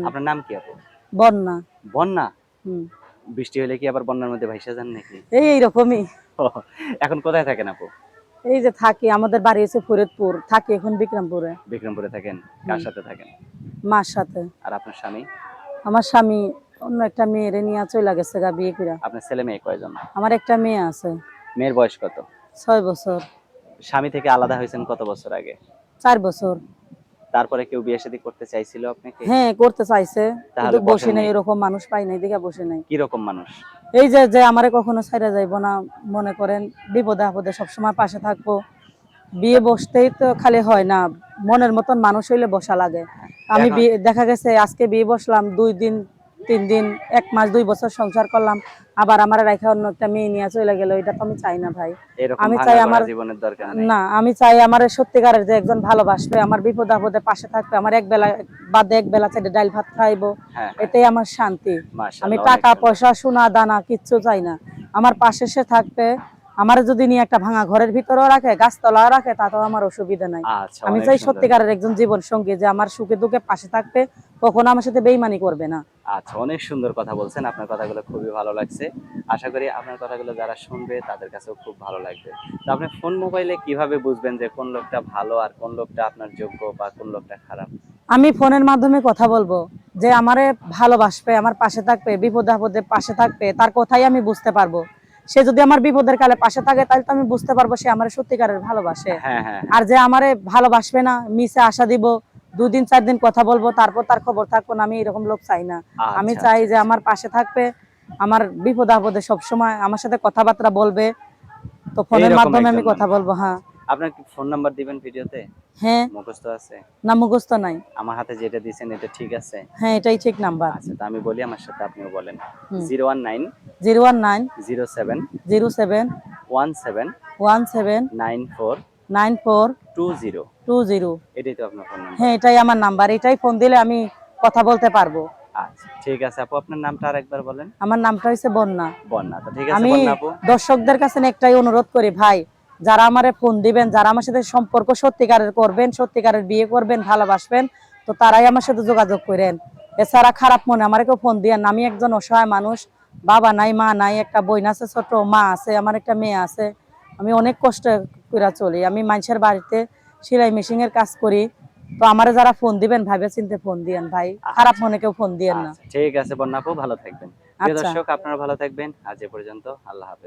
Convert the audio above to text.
আপনার নাম কি আপু? বন্যা। বন্যা? হুম। বৃষ্টি হলে কি আবার বন্যার মধ্যে ভাইসা যান নাকি? এইরকমই। ও, এখন কোথায় থাকেন আপু? এই যে থাকি, আমাদের বাড়ি হচ্ছে ফরিদপুর, থাকি এখন বিক্রমপুরে। বিক্রমপুরে থাকেন? কার হুম। সাথে থাকেন? মার সাথে। আর আপনার স্বামী? আমার স্বামী অন্য একটা মেয়েরে নিয়ে চলে গেছে গা, বিয়ে করে। আপনার ছেলে মেয়ে কয়জন? আমার একটা মেয়ে আছে। মেয়ের বয়স কত? 6 বছর। স্বামী থেকে আলাদা হয়েছেন কত বছর আগে? 4 বছর। তারপরে কেউ বিয়ে শাদী করতে চাইছিল আপনাকে? হ্যাঁ, করতে চাইছে, কিন্তু তাহলে বসে বসেন নাই, নাই? এরকম মানুষ পাই নাই, দিঘা বসে নাই। কি রকম মানুষ? এই যে যে আমারে কখনো ছাইড়া যাইব না, মনে করেন বিপদে আপদে সবসময় পাশে থাকবো। বিয়ে বসতেই তো খালি হয় না, মনের মতন মানুষ হইলে বসা লাগে। আমি এখন বিয়ে দেখা গেছে আজকে বিয়ে বসলাম, 2 দিন 3 দিন 1 মাস 2 বছর সংসার করলাম, আবার আমার রাইখা অন্য একটা মেয়ে নিয়ে চলে গেল, এটা তো আমি চাই না ভাই। এরকম আমি চাই ভাঙা গড়া আমার, জীবনের দরকার নাই। না আমি চাই আমার সত্যিকারের যে একজন ভালোবাসবে, আমার বিপদ আপদে পাশে থাকবে, আমার এক বেলা বাদে এক বেলা চাইতে ডাল ভাত খাইবো, হ্যাঁ, হ্যাঁ। এটাই আমার শান্তি। আমি মাশাআল্লাহ, অনেক টাকা সুন্দর। পয়সা সোনা দানা কিচ্ছু চাই না, আমার পাশে সে থাকবে। আমার যদি নিয়ে একটা ভাঙা ঘরের ভিতরেও রাখে, গাছতলাও রাখে, তাতেও আমার অসুবিধা নাই। আচ্ছা, আমি অনেক চাই সুন্দর। সত্যিকারের একজন জীবন সঙ্গী, যে আমার সুখে দুঃখে পাশে থাকবে, কখনো আমার সাথে বেইমানি করবে না। আচ্ছা, অনেক সুন্দর কথা বলছেন। আপনার কথাগুলো খুবই ভালো লাগছে। আশা করি আপনার কথাগুলো যারা শুনবে তাদের কাছেও খুব ভালো লাগবে। তো আপনি ফোন মোবাইলে কিভাবে বুঝবেন যে কোন লোকটা ভালো আর কোন লোকটা আপনার যোগ্য বা কোন লোকটা খারাপ? আমি ফোনের মাধ্যমে কথা বলবো, যে আমারে ভালোবাসবে, আমার পাশে থাকবে, বিপদে আপদে পাশে থাকবে, তার কথাই আমি বুঝতে পারবো। সে যদি আমার বিপদের কালে পাশে থাকে, তাহলে তো আমি বুঝতে পারবো সে আমার সত্যিকারের ভালোবাসে। হ্যাঁ, হ্যাঁ, আর হ্যাঁ। যে আমারে ভালোবাসবে না, মিছে আশা দিব, 2 দিন 4 দিন কথা বলবো, তারপর তার খবর থাকবো না, আমি এরকম লোক চাই না। আমি আচ্ছা, চাই আচ্ছা, যে আচ্ছা। আমার পাশে থাকবে, আমার বিপদ আপদে সবসময় আমার সাথে কথাবার্তা বলবে। তো ফোনের এইরকম মাধ্যমে আমি একজন কথা মানুষ। বলবো। হ্যাঁ। আপনার কি ফোন নাম্বার দিবেন ভিডিওতে? হ্যাঁ। মুখস্থ আছে? না, মুখস্থ নাই। আমার হাতে যেটা দিয়েছেন এটা ঠিক আছে? হ্যাঁ, এটাই ঠিক নাম্বার। আচ্ছা, তো আমি বলি, আমার সাথে আপনিও বলেন। হুম। 019 019 07 07 17 17 94 94 20। 20। এটাই তো আপনার ফোন নাম্বার? হ্যাঁ, এটাই আমার নাম্বার, এটাই ফোন দিলে আমি কথা বলতে পারবো। আচ্ছা, ঠিক আছে আপু, আপনার নামটা আরেকবার বলেন। আমার নামটা হচ্ছে বন্যা। বন্যা। তো ঠিক আছে আমি বন্যা আপু। দর্শকদের কাছে না একটাই অনুরোধ করি ভাই, যারা আমারে ফোন দিবেন, যারা আমার সাথে সম্পর্ক সত্যিকারের করবেন, সত্যিকারের বিয়ে করবেন, ভালোবাসবেন, তো তারাই আমার সাথে যোগাযোগ করেন। এছাড়া খারাপ মনে আমার কেউ ফোন দিয়েন না। আমি একজন অসহায় মানুষ, বাবা নাই, মা নাই, একটা বোন আছে, ছোট মা আছে, আমার একটা মেয়ে আছে। আমি অনেক কষ্ট করে চলি, আমি মানুষের বাড়িতে সেলাই মেশিনের কাজ করি। তো আমারে যারা ফোন দিবেন ভাবে চিন্তে ফোন দিয়েন ভাই, খারাপ আচ্ছা, মনে কেউ ফোন দিয়েন না। আচ্ছা, ঠিক আছে বন্যা আপু, ভালো থাকবেন। প্রিয় আচ্ছা। দর্শক, আপনারা ভালো থাকবেন। আজ এ পর্যন্ত। আল্লাহ হাফেজ।